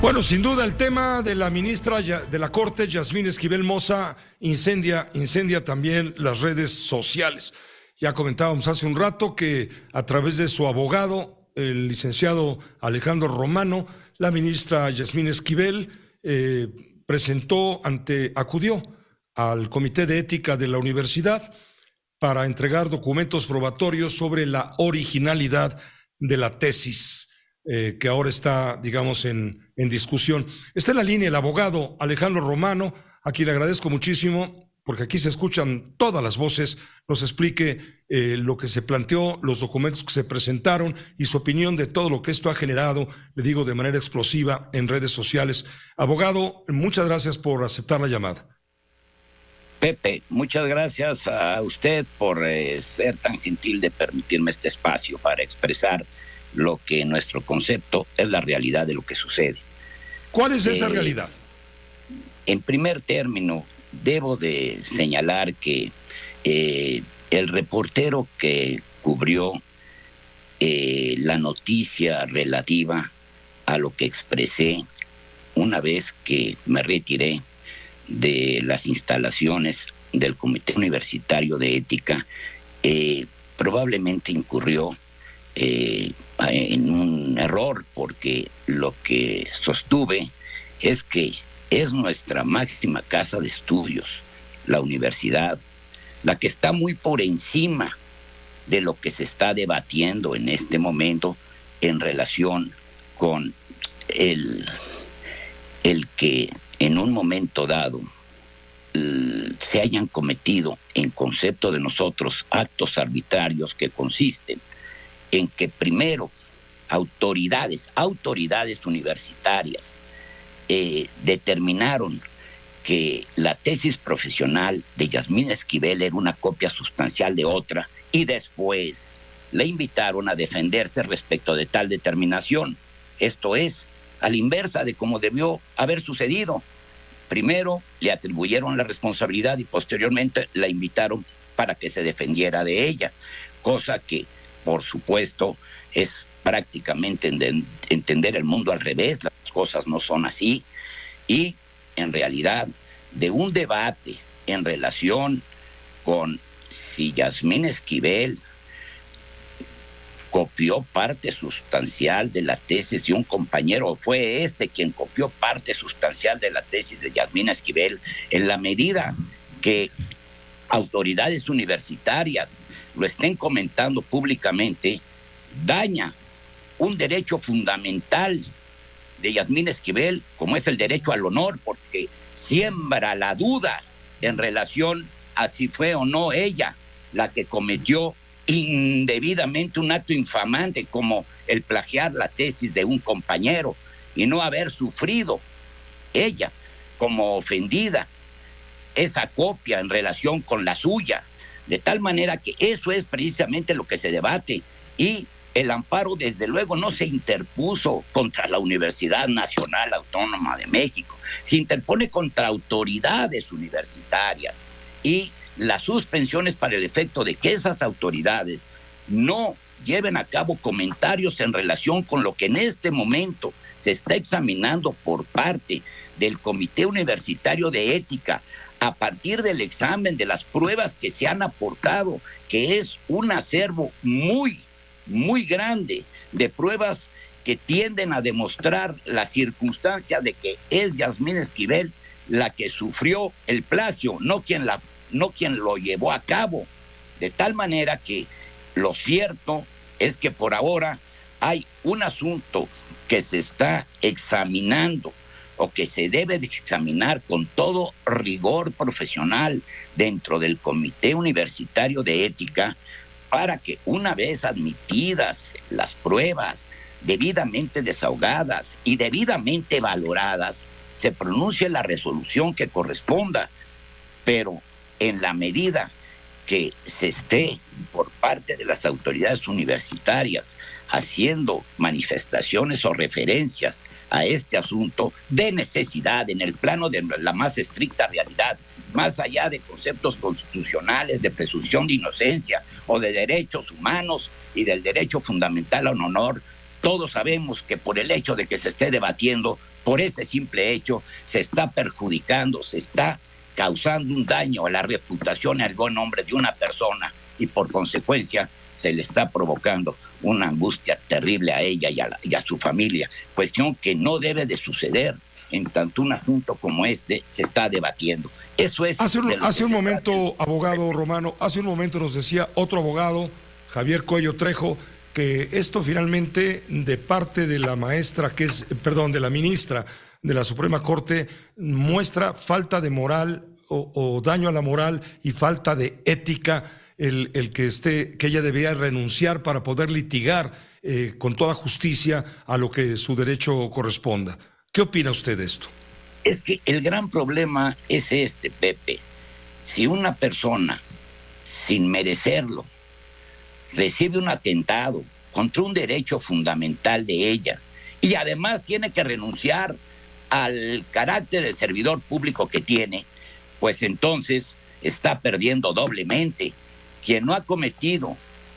Bueno, sin duda el tema de la ministra de la Corte, Yasmín Esquivel Moza, incendia también las redes sociales. Ya comentábamos hace un rato que a través de su abogado, el licenciado Alejandro Romano, la ministra Yasmín Esquivel acudió al Comité de Ética de la Universidad para entregar documentos probatorios sobre la originalidad de la tesis que ahora está, digamos, en discusión. Está en la línea el abogado Alejandro Romano, a quien le agradezco muchísimo, porque aquí se escuchan todas las voces, nos explique lo que se planteó, los documentos que se presentaron y su opinión de todo lo que esto ha generado, le digo, de manera explosiva en redes sociales. Abogado, muchas gracias por aceptar la llamada. Pepe, muchas gracias a usted por ser tan gentil de permitirme este espacio para expresar lo que en nuestro concepto es la realidad de lo que sucede. ¿Cuál es esa realidad? En primer término, debo de señalar que el reportero que cubrió la noticia relativa a lo que expresé una vez que me retiré de las instalaciones del Comité Universitario de Ética, probablemente incurrió en un error, porque lo que sostuve es que es nuestra máxima casa de estudios, la universidad, la que está muy por encima de lo que se está debatiendo en este momento en relación con el que en un momento dado se hayan cometido, en concepto de nosotros, actos arbitrarios que consisten en que primero autoridades universitarias determinaron que la tesis profesional de Yasmín Esquivel era una copia sustancial de otra, y después le invitaron a defenderse respecto de tal determinación. Esto es, a la inversa de cómo debió haber sucedido. Primero le atribuyeron la responsabilidad y posteriormente la invitaron para que se defendiera de ella, cosa que, por supuesto, es prácticamente entender el mundo al revés. Las cosas no son así, y en realidad de un debate en relación con si Yasmín Esquivel copió parte sustancial de la tesis de un compañero, o fue quien copió parte sustancial de la tesis de Yasmín Esquivel, en la medida que autoridades universitarias lo estén comentando públicamente, daña un derecho fundamental de Yasmín Esquivel, como es el derecho al honor, porque siembra la duda en relación a si fue o no ella la que cometió indebidamente un acto infamante como el plagiar la tesis de un compañero y no haber sufrido ella como ofendida esa copia en relación con la suya, de tal manera que eso es precisamente lo que se debate. Y el amparo, desde luego, no se interpuso contra la Universidad Nacional Autónoma de México, se interpone contra autoridades universitarias, y la suspensión es para el efecto de que esas autoridades no lleven a cabo comentarios en relación con lo que en este momento se está examinando por parte del Comité Universitario de Ética, a partir del examen de las pruebas que se han aportado, que es un acervo muy, muy grande de pruebas que tienden a demostrar la circunstancia de que es Yasmín Esquivel la que sufrió el plagio, no quien lo llevó a cabo. De tal manera que lo cierto es que por ahora hay un asunto que se está examinando, o que se debe de examinar con todo rigor profesional dentro del Comité Universitario de Ética, para que, una vez admitidas las pruebas, debidamente desahogadas y debidamente valoradas, se pronuncie la resolución que corresponda. Pero en la medida que se esté por parte de las autoridades universitarias haciendo manifestaciones o referencias a este asunto de necesidad en el plano de la más estricta realidad, más allá de conceptos constitucionales de presunción de inocencia o de derechos humanos y del derecho fundamental a un honor, todos sabemos que por el hecho de que se esté debatiendo Por ese simple hecho se está perjudicando, se está causando un daño a la reputación y al buen nombre de una persona, y por consecuencia se le está provocando una angustia terrible a ella y a su familia, cuestión que no debe de suceder en tanto un asunto como este se está debatiendo. Eso es. Hace un momento, abogado Romano, hace un momento nos decía otro abogado, Javier Cuello Trejo, que esto finalmente de parte de la de la ministra de la Suprema Corte muestra falta de moral o daño a la moral y falta de ética, que ella debía renunciar para poder litigar con toda justicia a lo que su derecho corresponda. ¿Qué opina usted de esto? Es que el gran problema es Pepe. Si una persona, sin merecerlo, recibe un atentado contra un derecho fundamental de ella y además tiene que renunciar al carácter de servidor público que tiene, pues entonces está perdiendo doblemente. Quien no ha cometido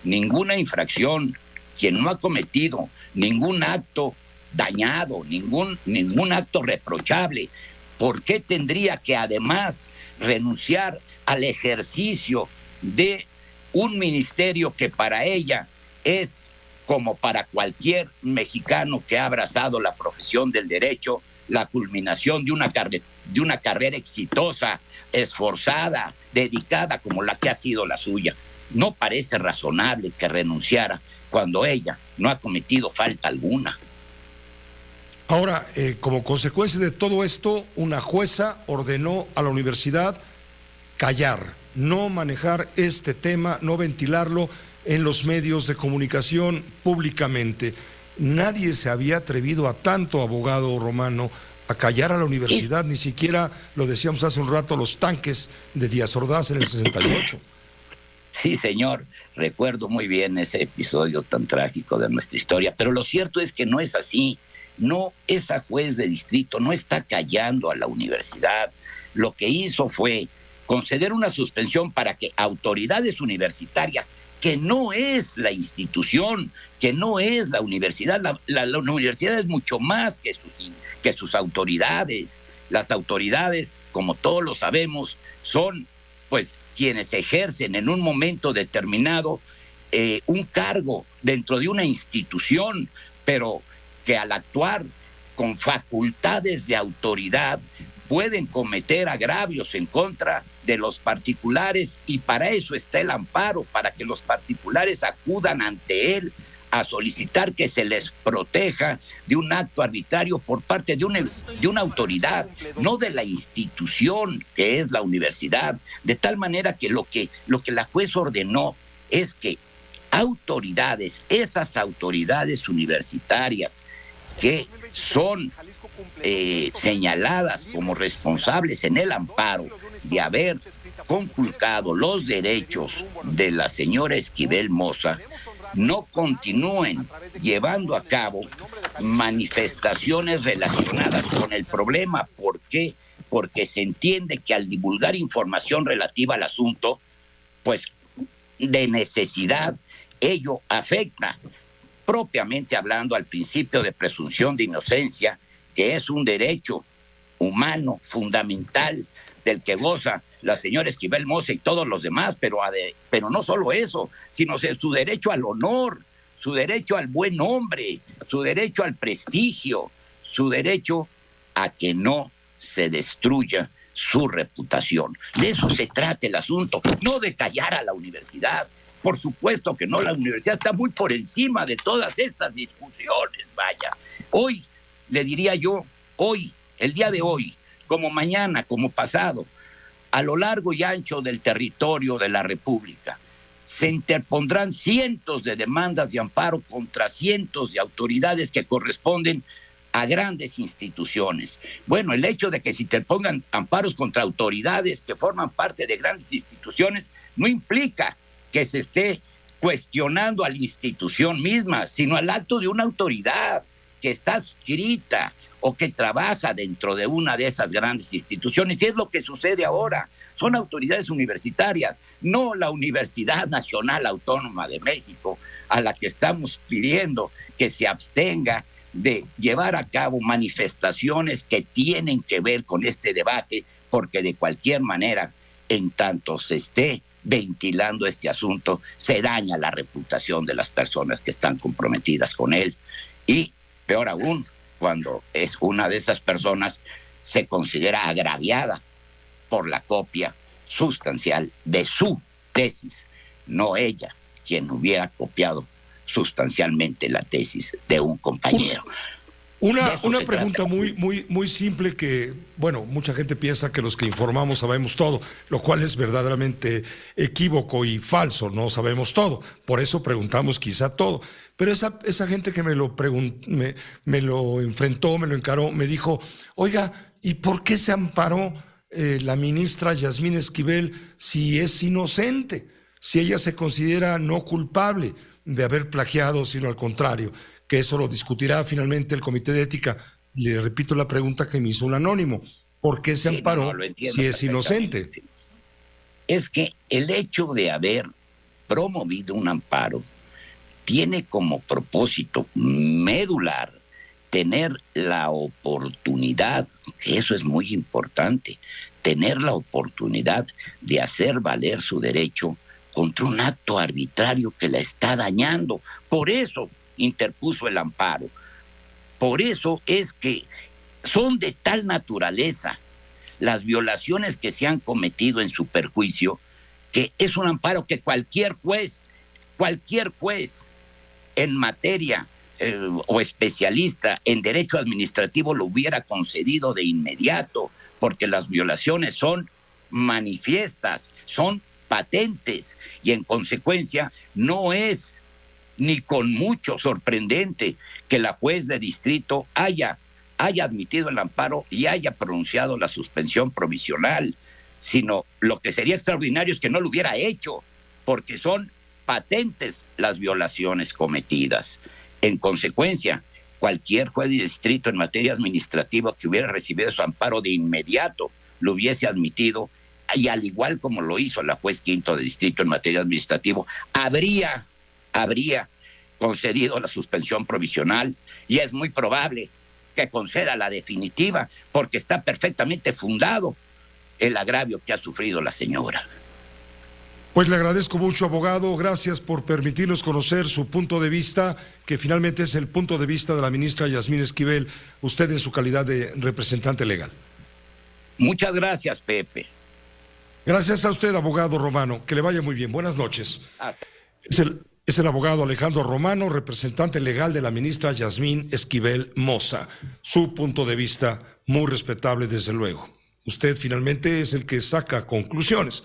ninguna infracción, quien no ha cometido ningún acto dañado, ningún acto reprochable, ¿por qué tendría que además renunciar al ejercicio de un ministerio que para ella es, como para cualquier mexicano que ha abrazado la profesión del derecho, la culminación de una carrera exitosa, esforzada, dedicada como la que ha sido la suya? No parece razonable que renunciara cuando ella no ha cometido falta alguna. Ahora, como consecuencia de todo esto, una jueza ordenó a la universidad callar, no manejar este tema, no ventilarlo en los medios de comunicación públicamente. Nadie se había atrevido a tanto, abogado Romano, a callar a la universidad, ni siquiera, lo decíamos hace un rato, los tanques de Díaz Ordaz en el 68. Sí, señor, recuerdo muy bien ese episodio tan trágico de nuestra historia, pero lo cierto es que no es así. No, esa juez de distrito no está callando a la universidad. Lo que hizo fue conceder una suspensión para que autoridades universitarias, que no es la institución, que no es la universidad, la universidad es mucho más que sus autoridades. Las autoridades, como todos lo sabemos, son pues quienes ejercen en un momento determinado un cargo dentro de una institución, pero que al actuar con facultades de autoridad pueden cometer agravios en contra de los particulares, y para eso está el amparo, para que los particulares acudan ante él a solicitar que se les proteja de un acto arbitrario por parte de una autoridad, no de la institución que es la universidad, de tal manera que lo que la juez ordenó es que esas autoridades universitarias que son señaladas como responsables en el amparo de haber conculcado los derechos de la señora Esquivel Moza, no continúen llevando a cabo manifestaciones relacionadas con el problema. ¿Por qué? Porque se entiende que al divulgar información relativa al asunto, pues de necesidad, ello afecta, propiamente hablando, al principio de presunción de inocencia, que es un derecho humano fundamental del que goza la señora Esquivel Moza y todos los demás, pero no solo eso, sino su derecho al honor, su derecho al buen nombre, su derecho al prestigio, su derecho a que no se destruya su reputación. De eso se trata el asunto, no de callar a la universidad. Por supuesto que no, la universidad está muy por encima de todas estas discusiones, vaya. Hoy, le diría yo, el día de hoy, como mañana, como pasado, a lo largo y ancho del territorio de la República, se interpondrán cientos de demandas de amparo contra cientos de autoridades que corresponden a grandes instituciones. Bueno, el hecho de que se interpongan amparos contra autoridades que forman parte de grandes instituciones no implica que se esté cuestionando a la institución misma, sino al acto de una autoridad que está adscrita o que trabaja dentro de una de esas grandes instituciones. Y es lo que sucede ahora. Son autoridades universitarias, no la Universidad Nacional Autónoma de México, a la que estamos pidiendo que se abstenga de llevar a cabo manifestaciones que tienen que ver con este debate, porque de cualquier manera, en tanto se esté ventilando este asunto, se daña la reputación de las personas que están comprometidas con él. Y peor aún, cuando es una de esas personas, se considera agraviada por la copia sustancial de su tesis, no ella quien hubiera copiado sustancialmente la tesis de un compañero. Una pregunta muy simple que, bueno, mucha gente piensa que los que informamos sabemos todo, lo cual es verdaderamente equívoco y falso, no sabemos todo. Por eso preguntamos quizá todo. Pero esa gente que me lo enfrentó, me lo encaró, me dijo, oiga, ¿y por qué se amparó la ministra Yasmín Esquivel si es inocente? Si ella se considera no culpable de haber plagiado, sino al contrario, que eso lo discutirá finalmente el Comité de Ética. Le repito la pregunta que me hizo un anónimo. ¿Por qué se amparó si es inocente? Es que el hecho de haber promovido un amparo tiene como propósito medular tener la oportunidad, que eso es muy importante, tener la oportunidad de hacer valer su derecho contra un acto arbitrario que la está dañando. Por eso interpuso el amparo. Por eso es que son de tal naturaleza las violaciones que se han cometido en su perjuicio, que es un amparo que cualquier juez en materia o especialista en derecho administrativo lo hubiera concedido de inmediato, porque las violaciones son manifiestas, son patentes, y en consecuencia no es ni con mucho sorprendente que la juez de distrito haya admitido el amparo y haya pronunciado la suspensión provisional, sino lo que sería extraordinario es que no lo hubiera hecho, porque son patentes las violaciones cometidas. En consecuencia, cualquier juez de distrito en materia administrativa que hubiera recibido su amparo de inmediato lo hubiese admitido, y al igual como lo hizo la juez quinto de distrito en materia administrativa, habría concedido la suspensión provisional, y es muy probable que conceda la definitiva, porque está perfectamente fundado el agravio que ha sufrido la señora. Pues le agradezco mucho, abogado. Gracias por permitirnos conocer su punto de vista, que finalmente es el punto de vista de la ministra Yasmín Esquivel, usted en su calidad de representante legal. Muchas gracias, Pepe. Gracias a usted, abogado Romano. Que le vaya muy bien. Buenas noches. Hasta. Es el abogado Alejandro Romano, representante legal de la ministra Yasmín Esquivel Moza. Su punto de vista muy respetable, desde luego. Usted finalmente es el que saca conclusiones.